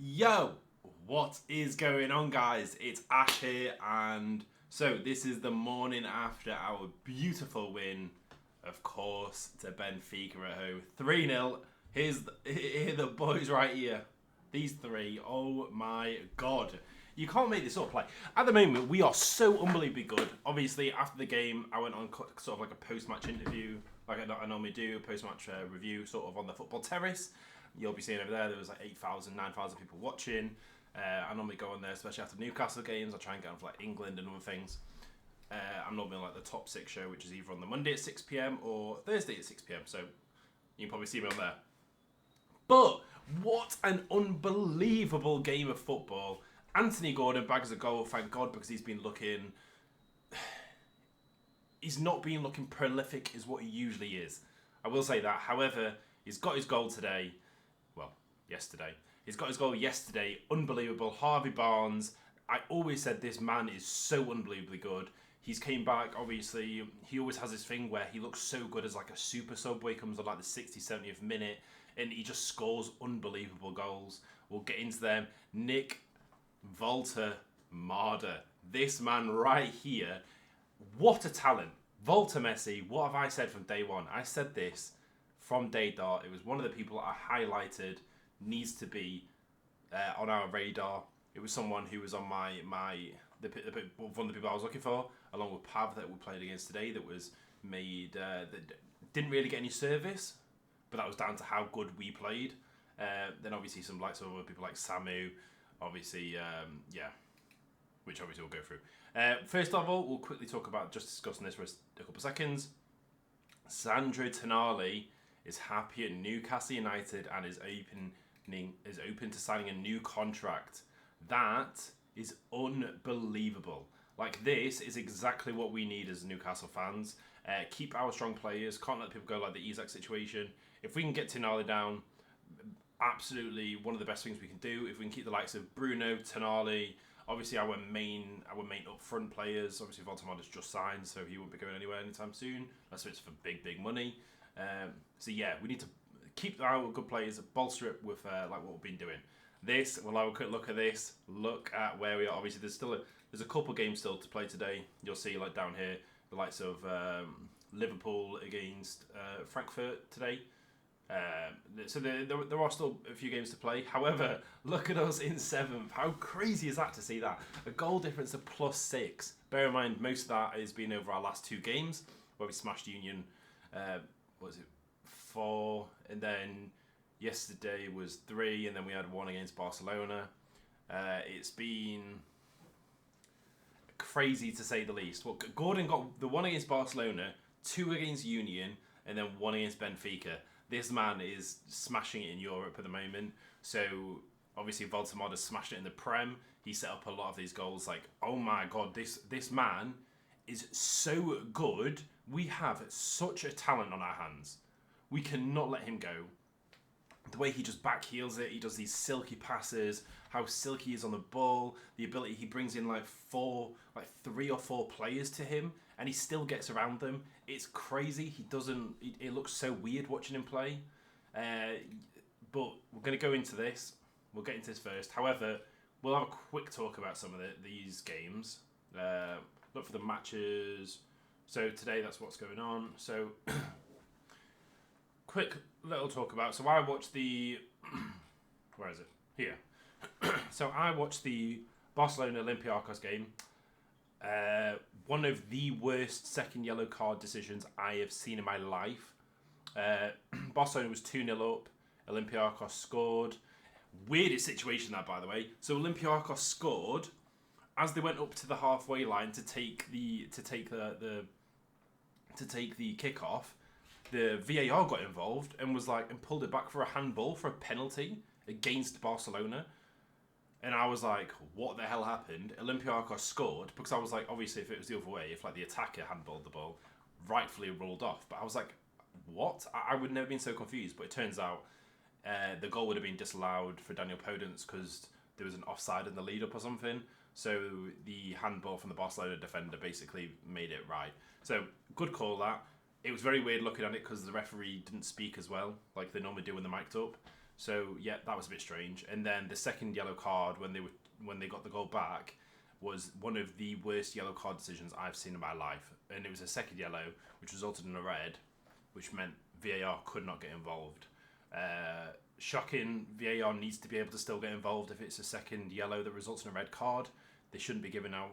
Yo, what is going on, guys? It's Ash here, and so this is the morning after our beautiful win, of course, to Benfica at home. 3-0. Here are the boys right here. These three, oh my god. You can't make this up. Like, at the moment, we are so unbelievably good. Obviously, after the game, I went on sort of like a post-match interview, like I normally do, a post-match review, sort of on the football terrace. You'll be seeing over there was like 8,000, 9,000 people watching. I normally go on there, especially after Newcastle games. I try and get on for like England and other things. I'm normally on like the top 6 show, which is either on the Monday at 6 p.m. or Thursday at 6 p.m. So you can probably see me on there. But what an unbelievable game of football. Anthony Gordon bags a goal, thank God, because he's been looking... He's not been looking prolific as what he usually is. I will say that. However, he's got his goal today. Well, yesterday. He's got his goal yesterday. Unbelievable. Harvey Barnes. I always said this man is so unbelievably good. He's came back, obviously. He always has this thing where he looks so good as like a super sub where he comes on like the 60th, 70th minute and he just scores unbelievable goals. We'll get into them. Nick Volta Marder. This man right here. What a talent. Volta Messi. What have I said from day one? I said this from day dot. It was one of the people I highlighted needs to be on our radar. It was someone who was on one of the people I was looking for, along with Pav that we played against today. That was made that didn't really get any service, but that was down to how good we played. Then obviously some likes of other people like Samu, obviously which obviously we'll go through. First of all, we'll quickly talk about just discussing this for a couple of seconds. Sandro Tonali is happy at Newcastle United and is open to signing a new contract. That is unbelievable. Like, this is exactly what we need as Newcastle fans. Keep our strong players. Can't let people go like the Isak situation. If we can get Tonali down, absolutely one of the best things we can do. If we can keep the likes of Bruno, Tonali, obviously our main up front players. Obviously Voldemort just signed, so he won't be going anywhere anytime soon. That's it's for big money. So yeah, we need to keep our good players, bolster it with like what we've been doing. We'll have a quick look at this. Look at where we are. Obviously, there's a couple games still to play today. You'll see like down here the likes of Liverpool against Frankfurt today. So there are still a few games to play. However, look at us in 7th. How crazy is that to see that? A goal difference of +6. Bear in mind, most of that has been over our last 2 games, where we smashed Union, 4, and then yesterday was 3, and then we had 1 against Barcelona. It's been crazy to say the least. Well, Gordon got the 1 against Barcelona, 2 against Union, and then 1 against Benfica. This man is smashing it in Europe at the moment. So, obviously, Voldemort has smashed it in the Prem. He set up a lot of these goals. Like, oh my god, this man is so good. We have such a talent on our hands. We cannot let him go. The way he just backheels it, he does these silky passes, how silky he is on the ball, the ability he brings in like 3 or 4 players to him, and he still gets around them. It's crazy. It looks so weird watching him play. But we're going to go into this. We'll get into this first. However, we'll have a quick talk about some of these games. Look for the matches. So today, that's what's going on. So, quick little talk about. So I watched the... Where is it? Here. So I watched the Barcelona Olympiacos game. One of the worst second yellow card decisions I have seen in my life. Barcelona was 2-0 up. Olympiacos scored. Weirdest situation that, by the way. So Olympiacos scored as they went up to the halfway line to take the kickoff. The VAR got involved and pulled it back for a handball for a penalty against Barcelona. And I was like, what the hell happened? Olympiacos scored, because I was like, obviously if it was the other way, if like the attacker handballed the ball, rightfully rolled off. But I was like, what? I would never been so confused. But it turns out the goal would have been disallowed for Daniel Podence because there was an offside in the lead up or something. So the handball from the Barcelona defender basically made it right. So good call that. It was very weird looking at it because the referee didn't speak as well, like they normally do when they're mic'd up. So yeah, that was a bit strange. And then the second yellow card when they got the goal back was one of the worst yellow card decisions I've seen in my life. And it was a second yellow, which resulted in a red, which meant VAR could not get involved. Shocking, VAR needs to be able to still get involved if it's a second yellow that results in a red card. They shouldn't be giving out.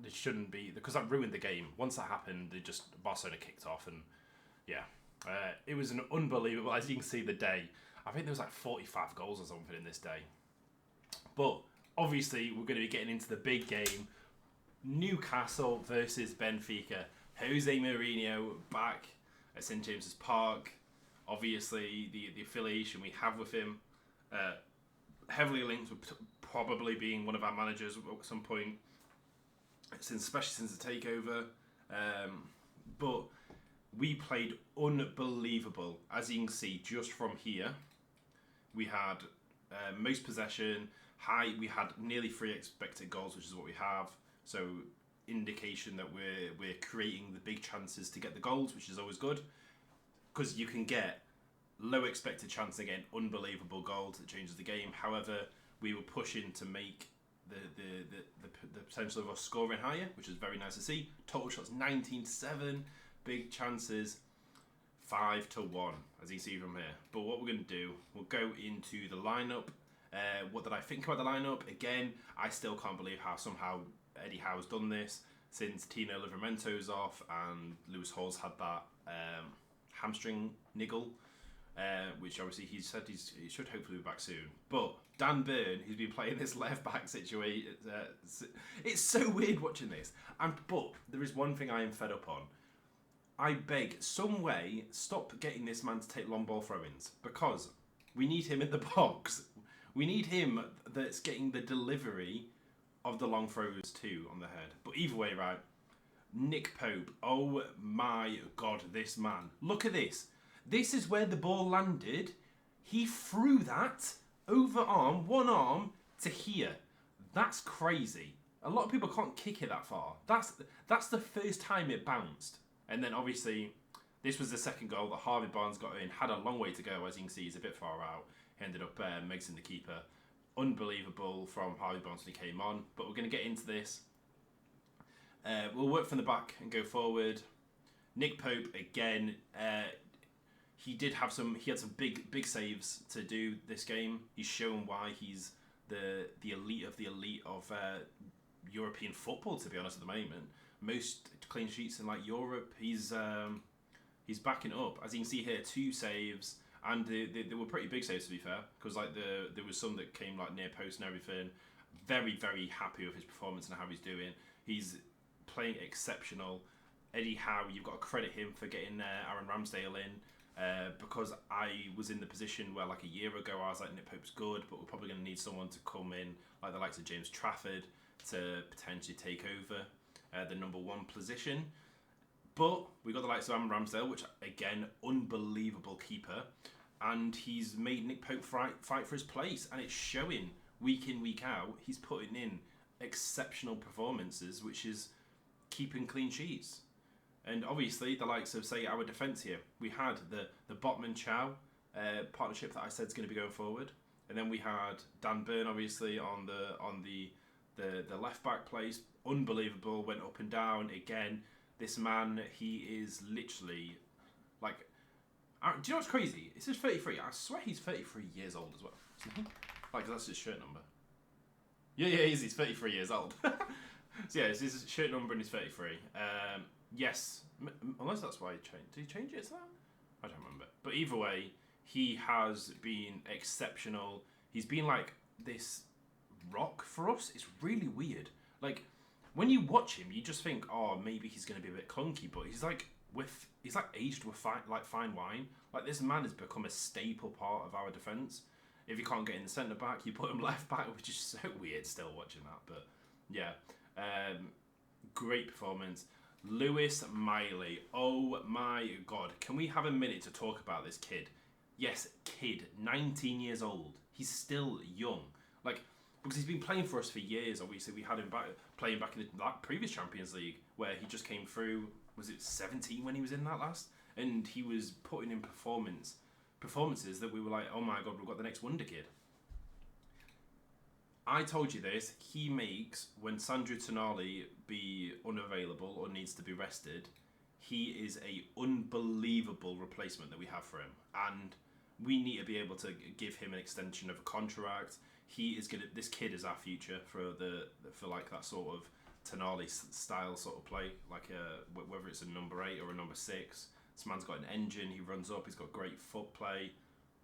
They shouldn't be, because that ruined the game. Once that happened, Barcelona kicked off, and yeah, it was an unbelievable. As you can see, the day. I think there was like 45 goals or something in this day. But obviously, we're going to be getting into the big game: Newcastle versus Benfica. Jose Mourinho back at St James's Park. Obviously, the affiliation we have with him, heavily linked with probably being one of our managers at some point, especially since the takeover. But we played unbelievable. As you can see, just from here, we had most possession, high. We had nearly 3 expected goals, which is what we have. So indication that we're creating the big chances to get the goals, which is always good. Because you can get low expected chance and get an unbelievable goal that changes the game. However, we were pushing to make the potential of us scoring higher, which is very nice to see. Total shots 19-7, big chances 5-1, as you see from here. But what we're going to do, we'll go into the lineup. What did I think about the lineup? Again, I still can't believe how somehow Eddie Howe's done this since Tino Livramento's off and Lewis Hall's had that hamstring niggle, which obviously he said he should hopefully be back soon. But Dan Burn, who's been playing this left back situation, it's so weird watching this. But there is one thing I am fed up on. I beg, some way, stop getting this man to take long ball throw-ins, because we need him in the box. We need him that's getting the delivery of the long throws too on the head. But either way, right, Nick Pope, oh my God, this man. Look at this. This is where the ball landed. He threw that over arm, one arm, to here. That's crazy. A lot of people can't kick it that far. That's the first time it bounced. And then obviously, this was the second goal that Harvey Barnes got in. Had a long way to go, as you can see, he's a bit far out. He ended up Megson the keeper. Unbelievable from Harvey Barnes when he came on. But we're going to get into this. We'll work from the back and go forward. Nick Pope again. He had some big saves to do this game. He's shown why he's the elite of the elite of European football. To be honest, at the moment, most clean sheets in like Europe. He's backing up. As you can see here, 2 saves, and they were pretty big saves to be fair. Because like there was some that came like near post and everything. Very very happy with his performance and how he's doing. He's playing exceptional. Eddie Howe, you've got to credit him for getting Aaron Ramsdale in. Because I was in the position where like a year ago I was like, Nick Pope's good, but we're probably going to need someone to come in like the likes of James Trafford to potentially take over the number 1 position. But we got the likes of Aaron Ramsdale, which again, unbelievable keeper, and he's made Nick Pope fight for his place, and it's showing week in, week out. He's putting in exceptional performances, which is keeping clean sheets. And obviously, the likes of, say, our defence here. We had the Botman Chow partnership that I said is going to be going forward. And then we had Dan Burn, obviously, on the left-back place. Unbelievable, went up and down. Again, this man, he is literally, like... do you know what's crazy? It says 33. I swear he's 33 years old as well. Like, that's his shirt number. Yeah, he's 33 years old. So yeah, it's his shirt number and he's 33. Yes, unless that's why he changed. Did he change it to that? I don't remember. But either way, he has been exceptional. He's been like this rock for us. It's really weird. Like when you watch him, you just think, oh, maybe he's going to be a bit clunky. But he's like aged with fine wine. Like this man has become a staple part of our defence. If you can't get in the centre back, you put him left back, which is so weird still watching that. But yeah, great performance. Lewis Miley, oh my God. Can we have a minute to talk about this kid? Yes, kid, 19 years old. He's still young. Like, because he's been playing for us for years, obviously. We had him playing back in the previous Champions League, where he just came through, was it 17 when he was in that last? And he was putting in performance performances that we were like, oh my God, we've got the next wonder kid. I told you this. He makes, when Sandro Tonali be unavailable or needs to be rested, he is a unbelievable replacement that we have for him, and we need to be able to give him an extension of a contract. He is gonna. This kid is our future for like that sort of Tonali style sort of play, like whether it's a number 8 or a number 6. This man's got an engine. He runs up. He's got great foot play.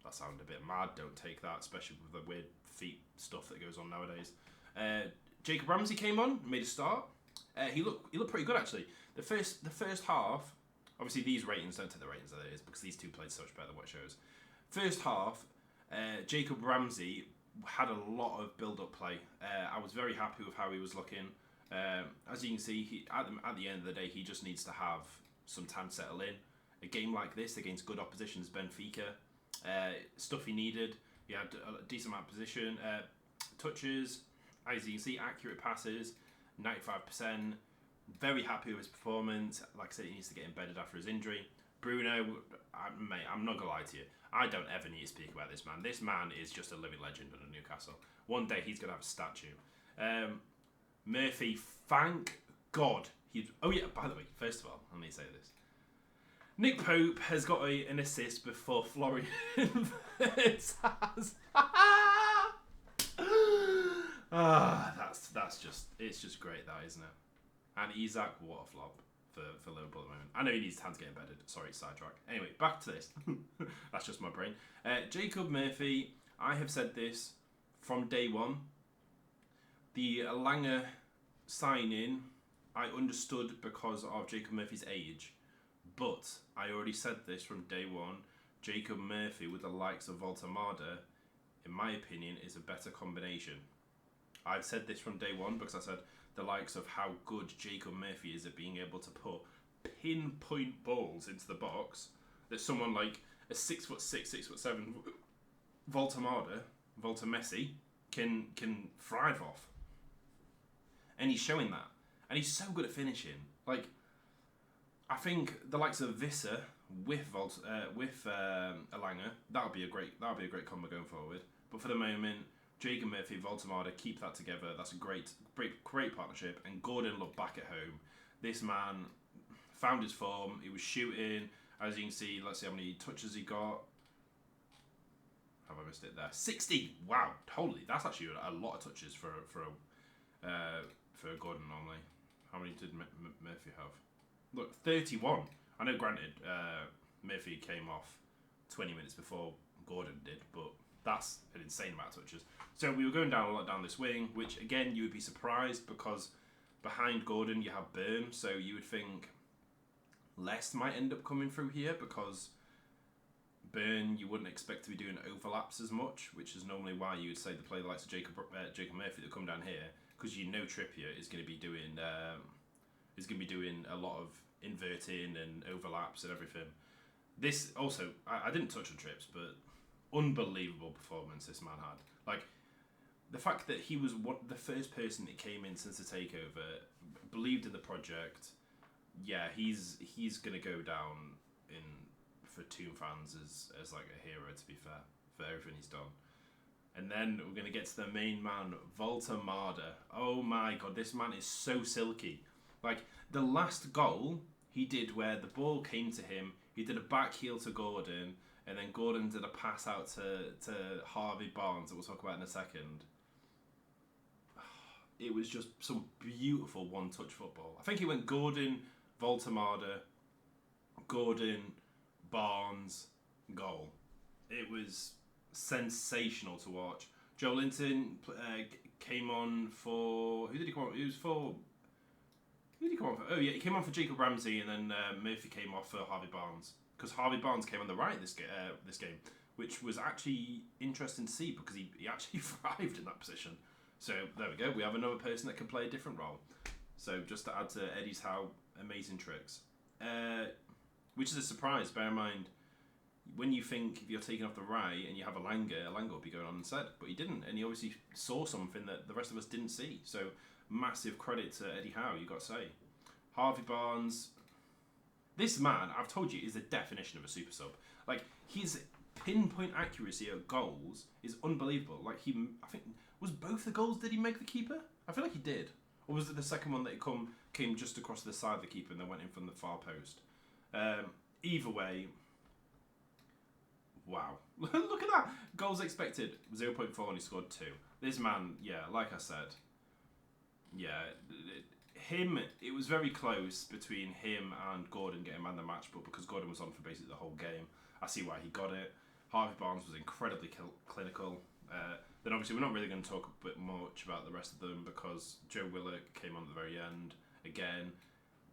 That sounded a bit mad. Don't take that, especially with the weird feet stuff that goes on nowadays. Jacob Ramsey came on, made a start. He looked pretty good actually. The first half, obviously these ratings don't take the ratings that it is because these two played so much better than what it shows. First half, Jacob Ramsey had a lot of build-up play. I was very happy with how he was looking. As you can see, at the end of the day, he just needs to have some time to settle in. A game like this against good opposition is Benfica. Stuff he needed. He had a decent amount of position, touches. As you can see, accurate passes, 95%. Very happy with his performance. Like I said, he needs to get embedded after his injury. Bruno, mate, I'm not going to lie to you. I don't ever need to speak about this man. This man is just a living legend under Newcastle. One day he's going to have a statue. Murphy, thank God. Oh yeah, by the way, first of all, let me say this. Nick Pope has got an assist before Florian Wirtz has. It's just great, that, isn't it? And Isak, what a flop for Liverpool at the moment. I know he needs time to get embedded. Sorry, sidetrack. Anyway, back to this. That's just my brain. Jacob Murphy, I have said this from day one. The Langer signing, I understood because of Jacob Murphy's age. But I already said this from day one. Jacob Murphy with the likes of Voltemada, in my opinion, is a better combination. I've said this from day one because I said the likes of how good Jacob Murphy is at being able to put pinpoint balls into the box that someone like a 6'6", 6'7" Voltemessi can thrive off. And he's showing that. And he's so good at finishing. Like, I think the likes of Visser with Elanga, that'll be a great combo going forward. But for the moment, Jacob Murphy, Voltemada, keep that together. That's a great partnership. And Gordon looked back at home. This man found his form. He was shooting. As you can see, let's see how many touches he got. Have I missed it there? 60. Wow, holy, that's actually a lot of touches for Gordon normally. How many did Murphy have? Look, 31. I know, granted, Murphy came off 20 minutes before Gordon did, but that's an insane amount of touches. So we were going down a lot down this wing, which again you would be surprised because behind Gordon you have Byrne, so you would think less might end up coming through here because Byrne you wouldn't expect to be doing overlaps as much, which is normally why you would say the play the likes of Jacob Murphy that come down here, because you know Trippier is going to be doing a lot of inverting and overlaps and everything. This also, I didn't touch on Trips, but unbelievable performance this man had. Like, the fact that he was the first person that came in since the takeover, believed in the project. Yeah, he's gonna go down for Toon fans as like a hero, to be fair, for everything he's done. And then we're gonna get to the main man, Voltemada. Oh my God, this man is so silky. Like, the last goal he did where the ball came to him, he did a back heel to Gordon, and then Gordon did a pass out to Harvey Barnes that we'll talk about in a second. It was just some beautiful one-touch football. I think he went Gordon, Voltemada, Gordon, Barnes, goal. It was sensational to watch. Joe Linton came on for... Who did he come on? It was for... Who did he come on for? Oh yeah, he came on for Jacob Ramsey, and then Murphy came off for Harvey Barnes. Because Harvey Barnes came on the right this game, which was actually interesting to see because he actually thrived in that position. So there we go. We have another person that can play a different role. So just to add to Eddie's how amazing tricks, which is a surprise. Bear in mind, when you think if you're taking off the right and you have Elanga will be going on instead, but he didn't, and he obviously saw something that the rest of us didn't see. So massive credit to Eddie Howe, you got to say. Harvey Barnes. This man, I've told you, is the definition of a super sub. Like, he's pinpoint accuracy at goals is unbelievable. Like I think was both the goals. Did he make the keeper? I feel like he did. Or was it the second one that came just across the side of the keeper and then went in from the far post? Either way, wow. Look at that. Goals expected, 0.4 and he scored 2. This man, yeah, like I said, yeah, it was very close between him and Gordon getting man of the match, but because Gordon was on for basically the whole game, I see why he got it. Harvey Barnes was incredibly clinical. Then obviously we're not really going to talk a bit much about the rest of them because Joe Willock came on at the very end. Again,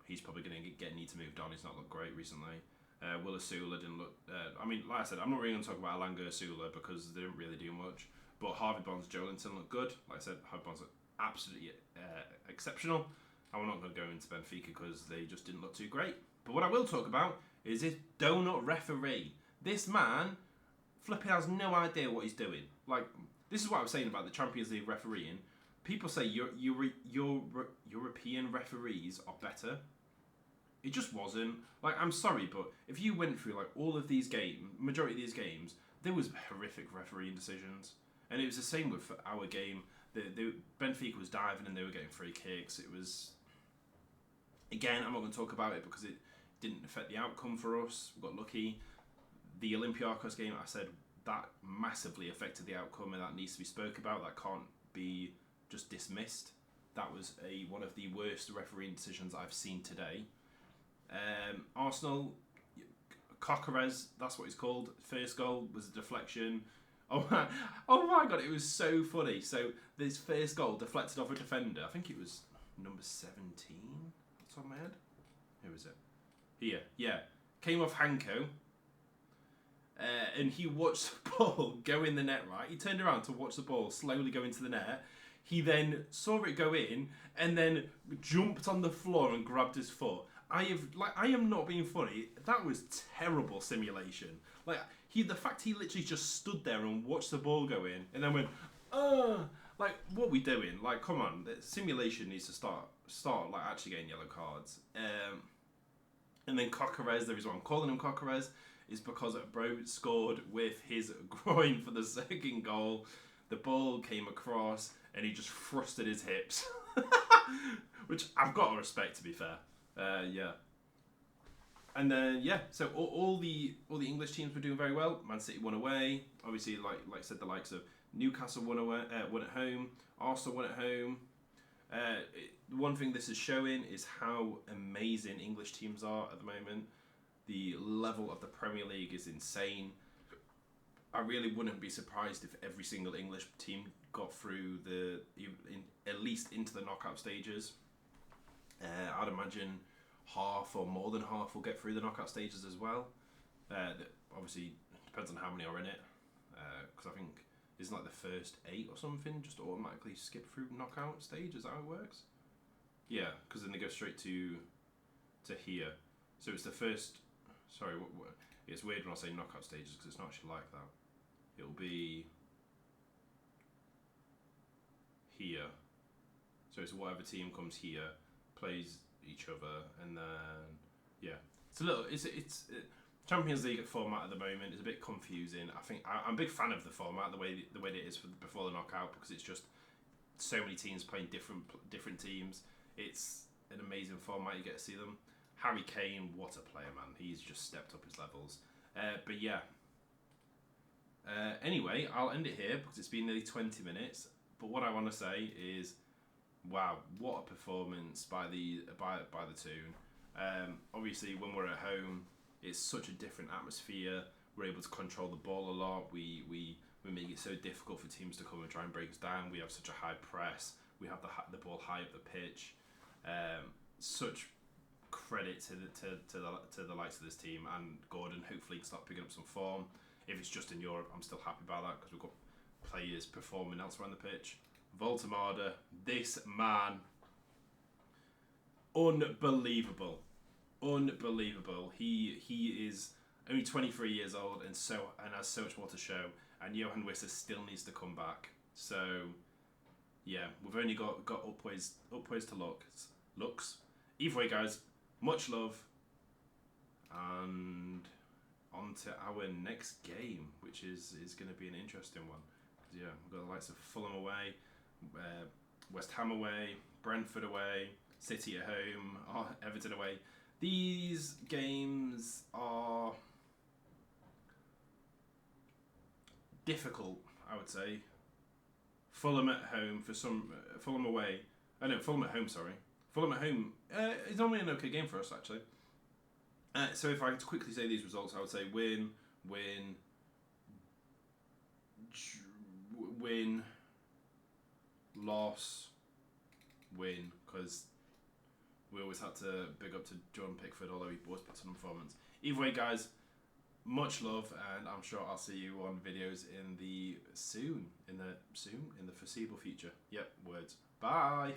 he's probably going to need to move on. He's not looked great recently. Will Asula didn't look... like I said, I'm not really going to talk about Alanga Asula because they didn't really do much. But Harvey Barnes, Joelinton looked good. Like I said, Harvey Barnes looked absolutely exceptional. And we're not going to go into Benfica because they just didn't look too great. But what I will talk about is this donut referee. This man flipping has no idea what he's doing. Like, this is what I was saying about the Champions League refereeing. People say your European referees are better. It just wasn't. Like, I'm sorry, but if you went through like all of these games, majority of these games, there was horrific refereeing decisions. And it was the same with our game. Benfica was diving and they were getting free kicks. It was... Again, I'm not going to talk about it because it didn't affect the outcome for us. We got lucky. The Olympiacos game, I said, that massively affected the outcome and that needs to be spoke about. That can't be just dismissed. That was one of the worst refereeing decisions I've seen today. Arsenal, Coquerez, that's what he's called. First goal was a deflection. Oh my god, it was so funny. So this first goal deflected off a defender. I think it was number 17 off the top of my head. Who was it? Here, yeah. Came off Hanko. And he watched the ball go in the net, right? He turned around to watch the ball slowly go into the net. He then saw it go in and then jumped on the floor and grabbed his foot. I am not being funny. That was terrible simulation. Like the fact he literally just stood there and watched the ball go in and then went, like what are we doing? Like come on, the simulation needs to start like actually getting yellow cards. And then Coquerez, the reason why I'm calling him Coquerez is because Bro scored with his groin for the second goal. The ball came across and he just thrusted his hips, which I've got to respect, to be fair. Yeah. And then so all the English teams were doing very well. Man City won away. Obviously, like I said, the likes of Newcastle won at home. Arsenal won at home. One thing this is showing is how amazing English teams are at the moment. The level of the Premier League is insane. I really wouldn't be surprised if every single English team got through at least into the knockout stages. I'd imagine half or more than half will get through the knockout stages as well. Obviously, depends on how many are in it. Because I think isn't like the first 8 or something just automatically skip through knockout stage. Is that how it works? Yeah, because then they go straight to here. So it's the first. Sorry, it's weird when I say knockout stages because it's not actually like that. It'll be here. So it's whatever team comes here, plays each other, and then it's Champions League format at the moment is a bit confusing. I think I'm a big fan of the format, the way it is before the knockout, because it's just so many teams playing different teams. It's an amazing format. You get to see them. Harry Kane, what a player, man. He's just stepped up his levels. But yeah. Anyway, I'll end it here because it's been nearly 20 minutes. But what I want to say is, wow, what a performance by the Toon. Obviously, when we're at home, it's such a different atmosphere. We're able to control the ball a lot. We make it so difficult for teams to come and try and break us down. We have such a high press. We have the ball high up the pitch. Such credit to the likes of this team and Gordon. Hopefully, he can start picking up some form. If it's just in Europe, I'm still happy about that because we've got players performing elsewhere on the pitch. Voltemada, this man, unbelievable. He is only 23 years old and has so much more to show. And Johan Wissa still needs to come back. So yeah, we've only got upwards to looks. Either way, guys, much love, and on to our next game, which is going to be an interesting one. Yeah, we've got the likes of Fulham away, West Ham away, Brentford away, City at home, Everton away. These games are difficult, I would say. Fulham at home for some, Fulham away. Oh no, Fulham at home. Sorry, Fulham at home is normally an okay game for us actually. So if I had to quickly say these results, I would say win, loss, win, because we always had to big up to John Pickford, although he always puts on a performance. Either way, guys, much love, and I'm sure I'll see you on videos in the foreseeable future. Yep, words. Bye.